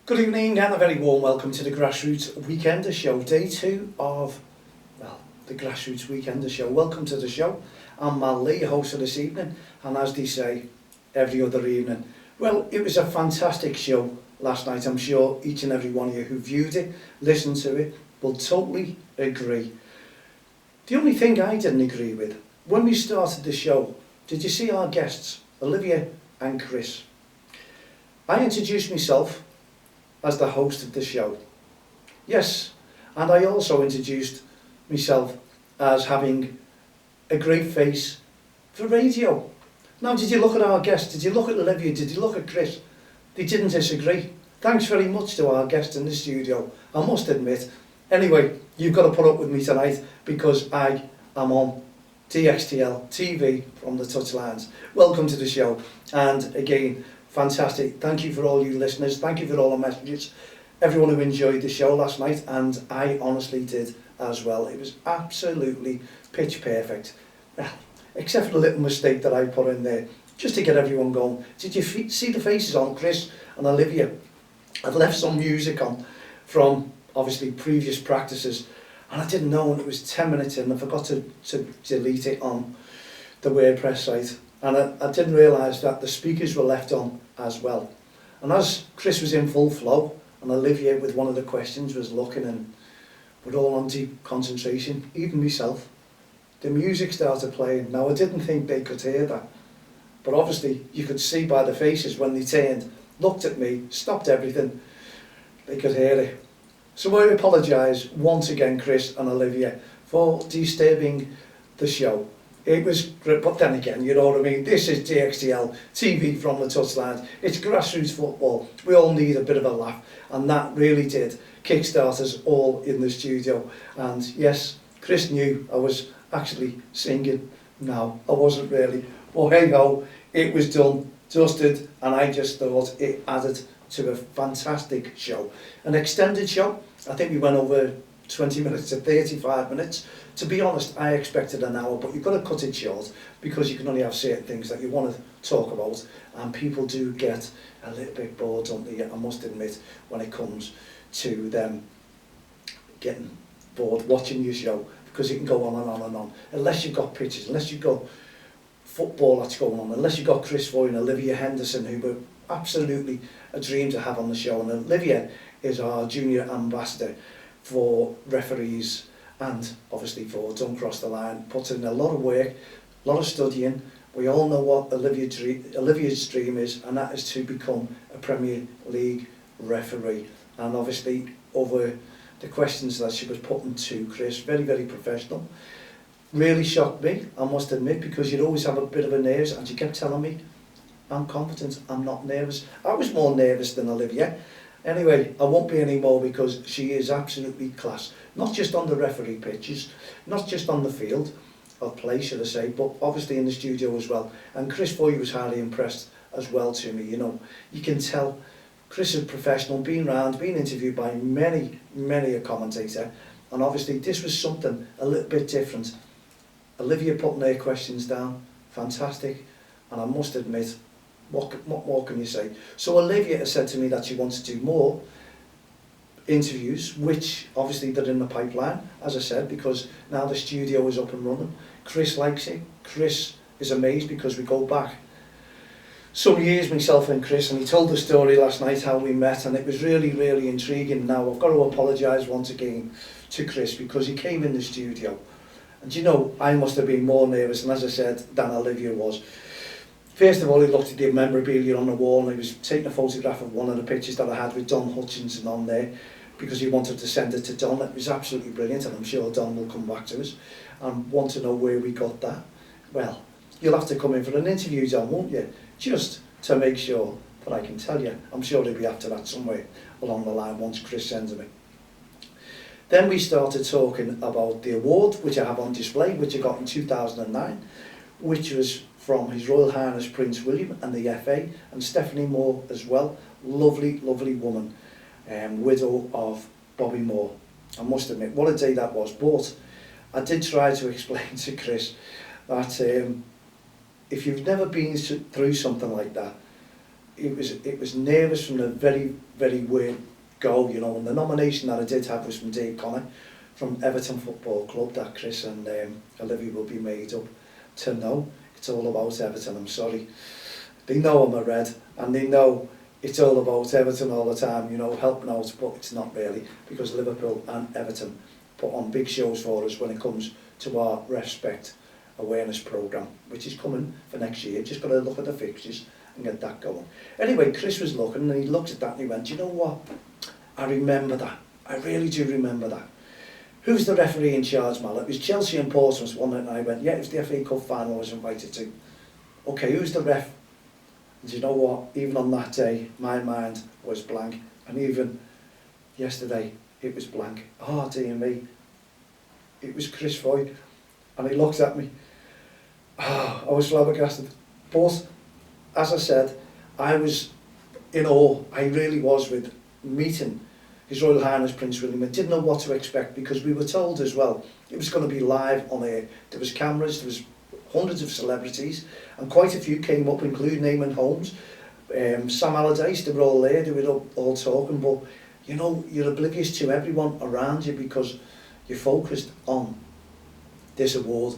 Good evening and a very warm welcome to the Grassroots Weekender Show, day 2 of, the Grassroots Weekender Show. Welcome to the show. I'm Mal Lee, your host of this evening, and as they say, every other evening. Well, it was a fantastic show last night. I'm sure each and every one of you who viewed it, listened to it, will totally agree. The only thing I didn't agree with, when we started the show, did you see our guests, Olivia and Chris? I introduced myself as the host of the show. Yes, and I also introduced myself as having a great face for radio. Now, did you look at our guests? Did you look at Olivia? Did you look at Chris? They didn't disagree. Thanks very much to our guests in the studio, I must admit. Anyway, you've got to put up with me tonight because I am on DXTLTV from the Touchlines. Welcome to the show, and again, fantastic. Thank you for all you listeners. Thank you for all the messages. Everyone who enjoyed the show last night, and I honestly did as well. It was absolutely pitch perfect. Well, except for the little mistake that I put in there, just to get everyone going. Did you see the faces on Chris and Olivia? I'd left some music on from obviously previous practices, and I didn't know, and it was 10 minutes in, I forgot to delete it on the WordPress site. And I didn't realise that the speakers were left on as well. And as Chris was in full flow, and Olivia with one of the questions was looking, and we're all on deep concentration, even myself, the music started playing. Now, I didn't think they could hear that, but obviously you could see by the faces when they turned, looked at me, stopped everything, they could hear it. So I apologise once again, Chris and Olivia, for disturbing the show. It was great, but then again, you know what I mean, this is DXTL TV from the Touchlines. It's grassroots football. We all need a bit of a laugh, and that really did kickstart us all in the studio. And yes, Chris knew I was actually singing. No, I wasn't really. Well, hey ho, it was done, dusted, and I just thought it added to a fantastic show. An extended show. I think we went over 20 minutes to 35 minutes. To be honest, I expected an hour, but you've got to cut it short because you can only have certain things that you want to talk about, and people do get a little bit bored, don't they? I must admit, when it comes to them getting bored watching your show, because it can go on and on and on. Unless you've got pictures, unless you've got football that's going on, unless you've got Chris Foy and Olivia Henderson, who were absolutely a dream to have on the show. And Olivia is our junior ambassador for referees, and obviously for Don't Cross the Line, puts in a lot of work, a lot of studying. We all know what Olivia's dream is, and that is to become a Premier League referee. And obviously over the questions that she was putting to Chris, very, very professional. Really shocked me, I must admit, because you'd always have a bit of a nerves, and she kept telling me, I'm confident, I'm not nervous. I was more nervous than Olivia. Anyway, I won't be anymore because she is absolutely class. Not just on the referee pitches, not just on the field of play, should I say, but obviously in the studio as well. And Chris Foy was highly impressed as well to me. You know, you can tell Chris is professional, been around, been interviewed by many a commentator, and obviously this was something a little bit different. Olivia putting their questions down, fantastic, and I must admit, what more can you say? So Olivia has said to me that she wants to do more interviews, which obviously they're in the pipeline, as I said, because now the studio is up and running. Chris likes it. Chris is amazed because we go back some years, myself and Chris, and he told the story last night how we met, and it was really intriguing. Now I've got to apologise once again to Chris because he came in the studio, and you know, I must have been more nervous, and as I said, than Olivia was. First of all, he looked at the memorabilia on the wall, and he was taking a photograph of one of the pictures that I had with Don Hutchinson on there, because he wanted to send it to Don. It was absolutely brilliant, and I'm sure Don will come back to us and want to know where we got that. Well, you'll have to come in for an interview, Don, won't you? Just to make sure that I can tell you. I'm sure he'll be after that somewhere along the line once Chris sends me. Then we started talking about the award, which I have on display, which I got in 2009, which was from His Royal Highness Prince William and the FA, and Stephanie Moore as well. Lovely woman, widow of Bobby Moore. I must admit, what a day that was. But I did try to explain to Chris that if you've never been through something like that, it was nervous from the very word go, you know, and the nomination that I did have was from Dave Connor from Everton Football Club, that Chris and Olivia will be made up to know. It's all about Everton, I'm sorry. They know I'm a Red, and they know it's all about Everton all the time, you know, helping out, but it's not really, because Liverpool and Everton put on big shows for us when it comes to our Respect Awareness programme, which is coming for next year. Just got to look at the fixtures and get that going. Anyway, Chris was looking, and he looked at that and he went, you know what, I remember that. I really do remember that. Who's the referee in charge, Mal? It was Chelsea and Portsmouth one night, and I went, yeah, it was the FA Cup final I was invited to. Okay, who's the ref? And you know what, even on that day, my mind was blank, and even yesterday, it was blank. Oh, dear me. It was Chris Foy, and he looked at me. Oh, I was flabbergasted. But, as I said, I was in awe. I really was, with meeting His Royal Highness Prince William. I didn't know what to expect, because we were told as well it was going to be live on air. There was cameras, there was hundreds of celebrities, and quite a few came up, including Eamon Holmes, Sam Allardyce. They were all there, they were all talking, but you know, you're oblivious to everyone around you because you're focused on this award.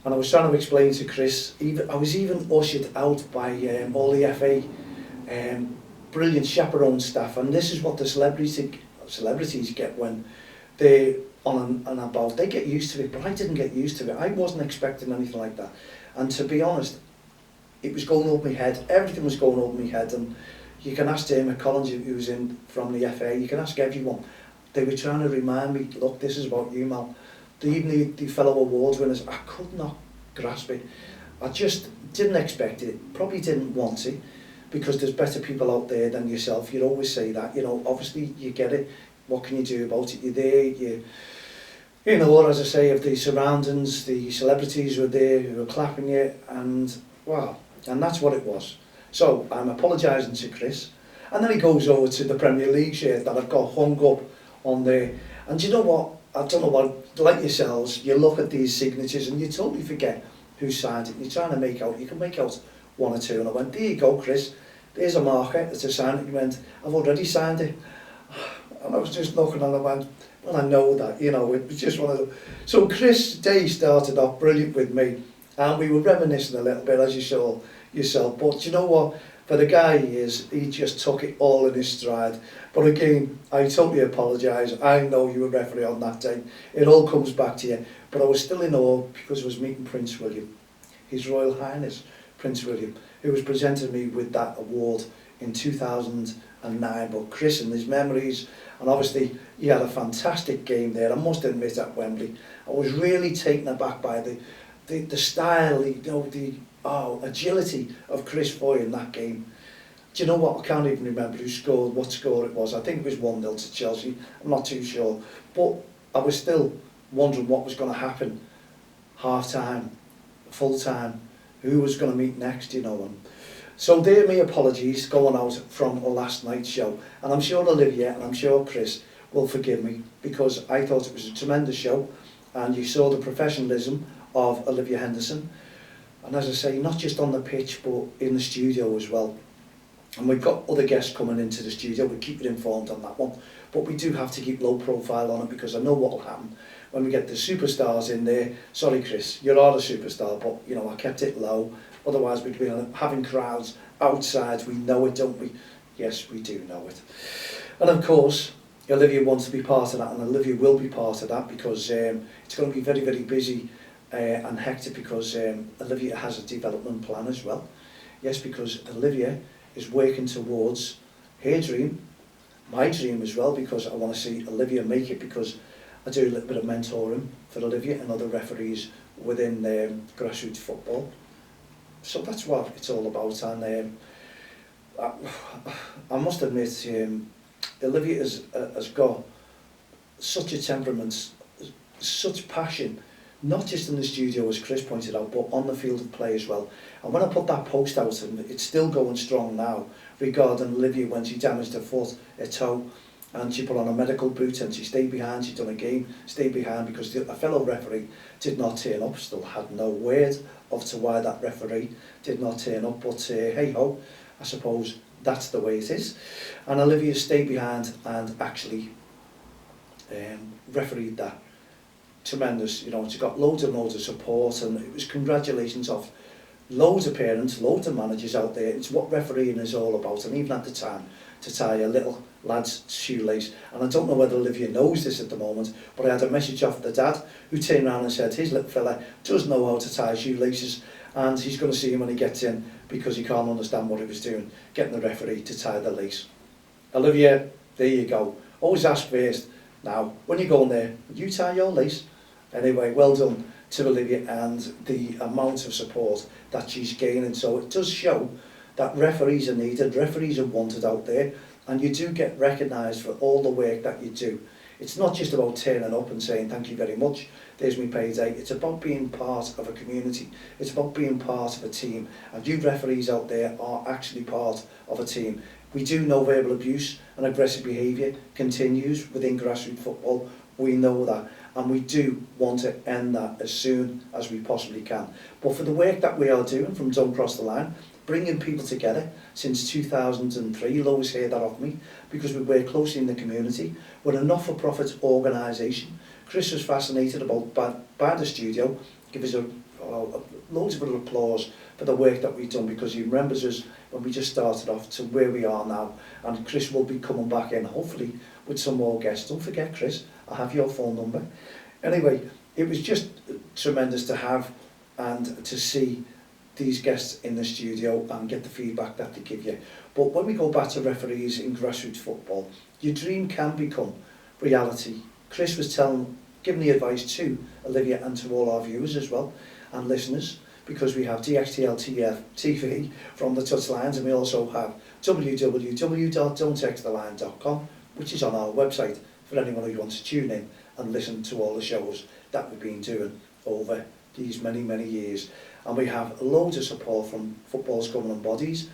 And I was trying to explain to Chris, I was even ushered out by all the FA brilliant chaperone staff, and this is what the celebrities get when they're on and about. They get used to it, but I didn't get used to it. I wasn't expecting anything like that, and to be honest, it was going over my head. Everything was going over my head, and you can ask Dermot Collins, who's in from the FA, you can ask everyone. They were trying to remind me, look, this is about you, Mal. Even the fellow awards winners, I could not grasp it. I just didn't expect it, probably didn't want it, because there's better people out there than yourself. You'd always say that, you know, obviously you get it, what can you do about it? You're there, you know, as I say, of the surroundings, the celebrities were there who were clapping you, and wow, and that's what it was. So I'm apologising to Chris, and then he goes over to the Premier League shirt that I've got hung up on there, and you know what, I don't know what, like yourselves, you look at these signatures and you totally forget who signed it. You're trying to make out, you can make out one or two, and I went, there you go, Chris, there's a marker, it's a sign it. He went, I've already signed it. And I was just looking and I went, well, I know that, you know, it was just one of them. So Chris' day started off brilliant with me, and we were reminiscing a little bit, as you saw yourself, but you know what, for the guy he is, he just took it all in his stride. But again, I totally apologise. I know you were referee on that day. It all comes back to you. But I was still in awe because I was meeting Prince William, His Royal Highness Prince William, who was presenting me with that award in 2009. But Chris and his memories, and obviously he had a fantastic game there, I must admit, at Wembley. I was really taken aback by the style, you know, the agility of Chris Foy in that game. Do you know what, I can't even remember who scored, what score it was. I think it was 1-0 to Chelsea, I'm not too sure. But I was still wondering what was going to happen, half-time, full-time, who was going to meet next, you know. And so there are my apologies going out from last night's show. And I'm sure Olivia and I'm sure Chris will forgive me, because I thought it was a tremendous show, and you saw the professionalism of Olivia Henderson. And as I say, not just on the pitch, but in the studio as well. And we've got other guests coming into the studio, we'll keep you informed on that one. But we do have to keep low profile on it, because I know what will happen when we get the superstars in there. Sorry Chris, you're not a superstar, but you know, I kept it low. Otherwise we'd be having crowds outside. We know it, don't we? Yes, we do know it. And of course, Olivia wants to be part of that, and Olivia will be part of that, because it's going to be very, very busy and hectic, because Olivia has a development plan as well. Yes, because Olivia is working towards her dream, my dream as well, because I want to see Olivia make it, because I do a little bit of mentoring for Olivia and other referees within grassroots football. So that's what it's all about. And I must admit, Olivia has got such a temperament, such passion, not just in the studio, as Chris pointed out, but on the field of play as well. And when I put that post out, and it's still going strong now, regarding Olivia when she damaged her foot, her toe, and she put on a medical boot and she stayed behind, she'd done a game, stayed behind because a fellow referee did not turn up. Still had no word of to why that referee did not turn up, but hey ho, I suppose that's the way it is. And Olivia stayed behind and actually refereed that. Tremendous, you know, she got loads of support, and it was congratulations of loads of parents, loads of managers out there. It's what refereeing is all about, and even at the time, to tie a little lad's shoelace. And I don't know whether Olivia knows this at the moment, but I had a message off the dad who turned around and said his little fella does know how to tie shoelaces, and he's going to see him when he gets in because he can't understand what he was doing, getting the referee to tie the lace. Olivia, there you go. Always ask first. Now, when you go in there, would you tie your lace? Anyway, well done to Olivia and the amount of support that she's gaining. So it does show that referees are needed, referees are wanted out there, and you do get recognised for all the work that you do. It's not just about turning up and saying thank you very much, there's me payday. It's about being part of a community. It's about being part of a team. And you referees out there are actually part of a team. We do know verbal abuse and aggressive behaviour continues within grassroots football. We know that. And we do want to end that as soon as we possibly can. But for the work that we are doing from Don't Cross the Line, bringing people together since 2003, you'll always hear that of me, because we work closely in the community. We're a not-for-profit organisation. Chris was fascinated about by the studio. Give us loads of applause for the work that we've done, because he remembers us when we just started off to where we are now. And Chris will be coming back in, hopefully, with some more guests. Don't forget, Chris, I have your phone number. Anyway, it was just tremendous to have and to see these guests in the studio and get the feedback that they give you. But when we go back to referees in grassroots football, your dream can become reality. Chris was giving the advice to Olivia and to all our viewers as well, and listeners, because we have DXTLTV from the Touchlines, and we also have www.don'ttexttheline.com, which is on our website for anyone who wants to tune in and listen to all the shows that we've been doing over these many, many years. And we have loads of support from football's governing bodies.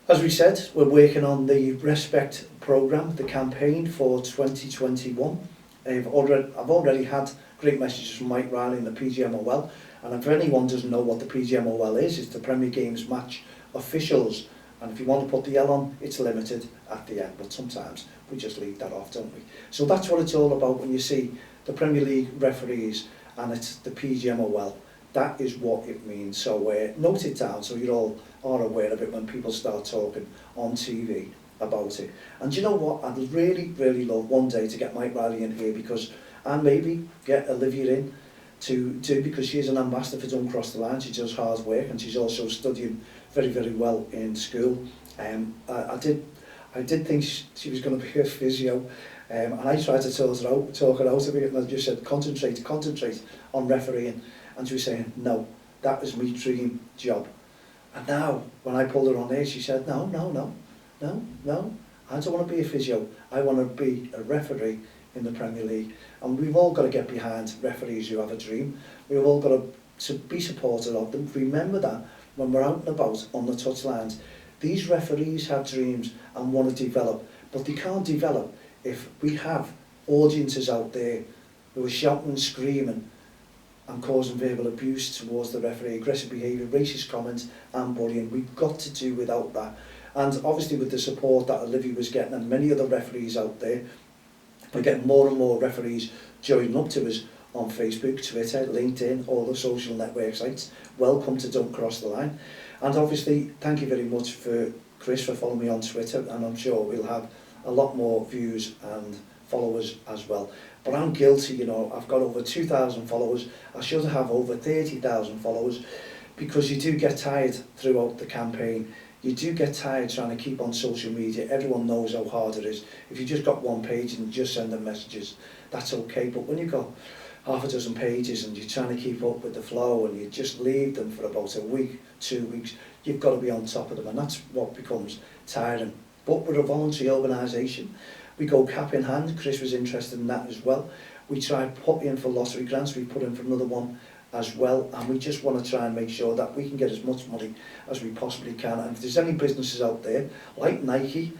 As we said, we're working on the Respect programme, the campaign for 2021. I've already had great messages from Mike Riley and the PGMOL, and if anyone doesn't know what the PGMOL is, it's the Premier Games Match Officials, and if you want to put the L on, it's limited at the end, but sometimes we just leave that off, don't we? So that's what it's all about when you see the Premier League referees and it's the PGMOL. That is what it means. So note it down so you all are aware of it when people start talking on TV about it. And you know what? I'd really, really love one day to get Mike Riley in here, and maybe get Olivia in too, because she is an ambassador for Don't Cross the Line. She does hard work, and she's also studying very, very well in school. I did think she was going to be a physio, and I tried to talk her out of it, and I just said concentrate on refereeing. And she was saying, no, that was my dream job. And now, when I pulled her on there, she said, no, I don't want to be a physio. I want to be a referee in the Premier League. And we've all got to get behind referees who have a dream. We've all got to be supportive of them. Remember that when we're out and about on the touchlines. These referees have dreams and want to develop, but they can't develop if we have audiences out there who are shouting and screaming and causing verbal abuse towards the referee, aggressive behaviour, racist comments and bullying. We've got to do without that. And obviously with the support that Olivia was getting and many other referees out there, we're getting more and more referees joining up to us on Facebook, Twitter, LinkedIn, all the social network sites. Welcome to Don't Cross the Line. And obviously, thank you very much for Chris for following me on Twitter, and I'm sure we'll have a lot more views and followers as well. But I'm guilty, you know, I've got over 2,000 followers. I should have over 30,000 followers, because you do get tired throughout the campaign. You do get tired trying to keep on social media. Everyone knows how hard it is. If you just got one page and just send them messages, that's okay. But when you've got half a dozen pages and you're trying to keep up with the flow and you just leave them for about a week, 2 weeks, you've got to be on top of them, and that's what becomes tiring. But we're a voluntary organisation. We go cap in hand. Chris was interested in that as well. We tried put in for lottery grants. We put in for another one as well, and we just want to try and make sure that we can get as much money as we possibly can. And if there's any businesses out there like Nike,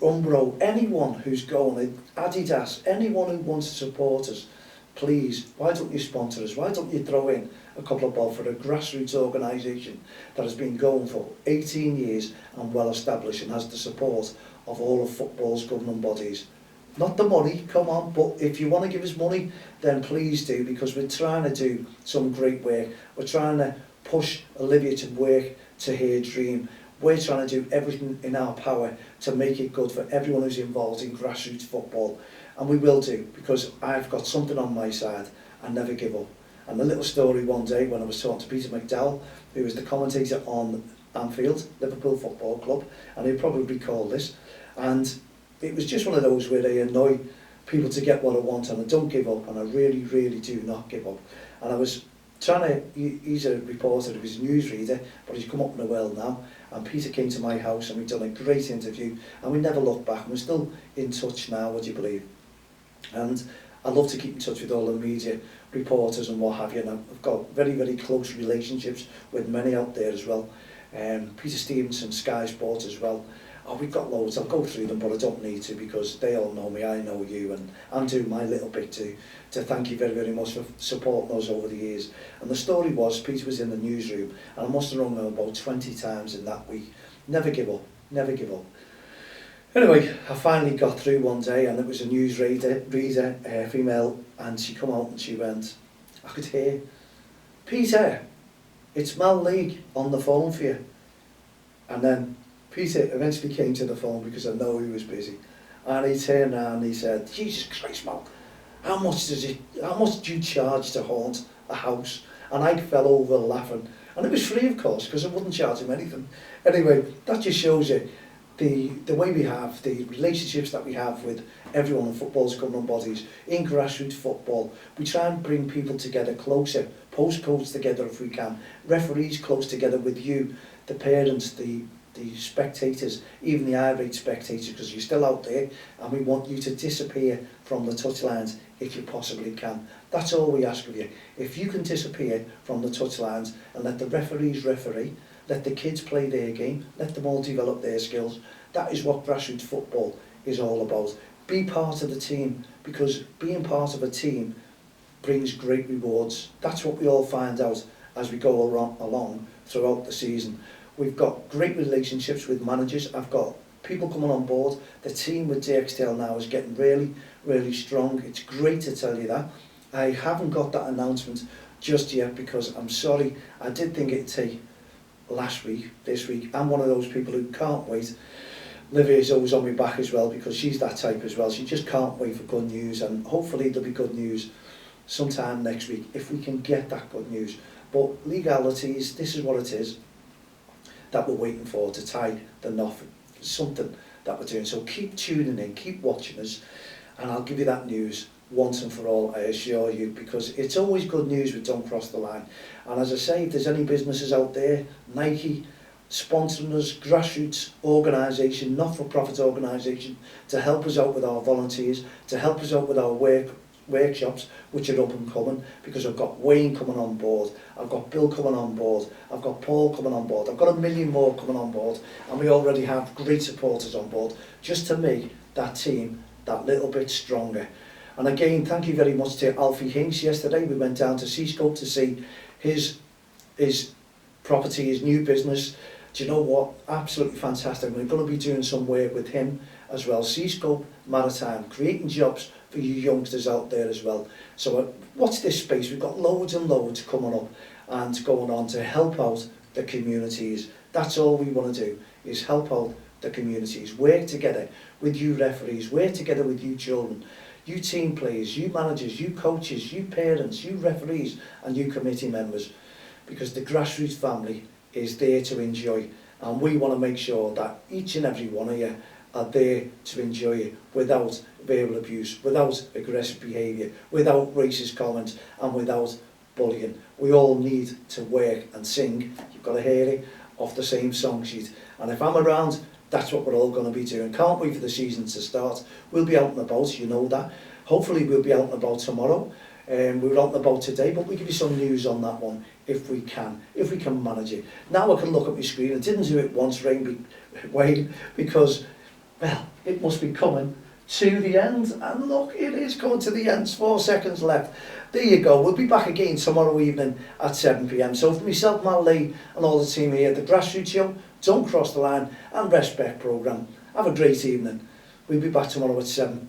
Umbro, anyone who's going, Adidas, anyone who wants to support us, please, why don't you sponsor us? Why don't you throw in a couple of bob for a grassroots organisation that has been going for 18 years and well established and has the support of all of football's governing bodies. Not the money, come on, but if you want to give us money, then please do, because we're trying to do some great work. We're trying to push Olivia to work to her dream. We're trying to do everything in our power to make it good for everyone who's involved in grassroots football. And we will do, because I've got something on my side. I never give up. And a little story one day when I was talking to Peter McDowell, who was the commentator on Anfield, Liverpool Football Club, and he'll probably recall this. And it was just one of those where they annoy people to get what I want, and I don't give up, and I really, really do not give up. And I was trying to, he's a reporter, he's a newsreader, but he's come up in the world now, and Peter came to my house and we've done a great interview, and we never looked back, and we're still in touch now, would you believe? And I love to keep in touch with all the media reporters and what have you, and I've got very, very close relationships with many out there as well. Peter Stevenson, Sky Sports as well. Oh, we've got loads. I'll go through them, but I don't need to, because they all know me, I know you, and I'm doing my little bit to thank you very, very much for supporting us over the years. And the story was, Peter was in the newsroom, and I must have rung him about 20 times in that week. Never give up, never give up. Anyway, I finally got through one day, and it was a news reader, female, and she come out and she went, I could hear, Peter, it's Mal League on the phone for you. And then Peter eventually came to the phone, because I know he was busy, and he turned around and he said, Jesus Christ, Mal, how much do you charge to haunt a house? And I fell over laughing, and it was free, of course, because I wouldn't charge him anything. Anyway, that just shows you the way we have, the relationships that we have with everyone in football's governing bodies, in grassroots football. We try and bring people together closer, postcodes together if we can, referees close together with you, the parents, the spectators, even the irate spectators, because you're still out there, and we want you to disappear from the touchlines if you possibly can. That's all we ask of you. If you can disappear from the touchlines and let the referees referee, let the kids play their game, let them all develop their skills. That is what grassroots football is all about. Be part of the team, because being part of a team brings great rewards. That's what we all find out as we go along throughout the season. We've got great relationships with managers. I've got people coming on board. The team with DXTL now is getting really, really strong. It's great to tell you that. I haven't got that announcement just yet, because I'm sorry, I did think it'd take last week, this week. I'm one of those people who can't wait. Livia's always on my back as well, because she's that type as well. She just can't wait for good news, and hopefully there'll be good news sometime next week if we can get that good news. But legalities, this is what it is that we're waiting for to tie the knot for something that we're doing. So keep tuning in, keep watching us, and I'll give you that news once and for all, I assure you, because it's always good news with Don't Cross the Line. And as I say, if there's any businesses out there, Nike, sponsoring us, grassroots organisation, not-for-profit organisation, to help us out with our volunteers, to help us out with our workshops, which are up and coming, because I've got Wayne coming on board, I've got Bill coming on board, I've got Paul coming on board, I've got a million more coming on board, and we already have great supporters on board, just to make that team that little bit stronger. And again, thank you very much to Alfie Hinks. Yesterday we went down to Seascope to see his property, his new business. Do you know what? Absolutely fantastic. We're going to be doing some work with him as well. Seascope Maritime, creating jobs for you youngsters out there as well. So watch this space. We've got loads and loads coming up and going on to help out the communities. That's all we want to do, is help out the communities. Work together with you referees, work together with you children, you team players, you managers, you coaches, you parents, you referees, and you committee members, because the grassroots family is there to enjoy, and we want to make sure that each and every one of you are there to enjoy it without verbal abuse, without aggressive behaviour, without racist comments, and without bullying. We all need to work and sing, you've got to hear it, off the same song sheet. And if I'm around, that's what we're all going to be doing. Can't wait for the season to start. We'll be out and about, you know that. Hopefully we'll be out and about tomorrow. We were out and about today, but we'll give you some news on that one if we can manage it. Now I can look at my screen. I didn't do it once, Wayne, because, well, it must be coming to the end, and look, it is coming to the end. 4 seconds left. There you go. We'll be back again tomorrow evening at 7 p.m. So for myself, Mal Lee, and all the team here at the Grassroots Show, Don't Cross the Line and Respect programme, have a great evening. We'll be back tomorrow at 7.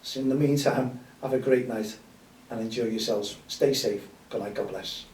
So in the meantime, have a great night and enjoy yourselves. Stay safe. Good night. God bless.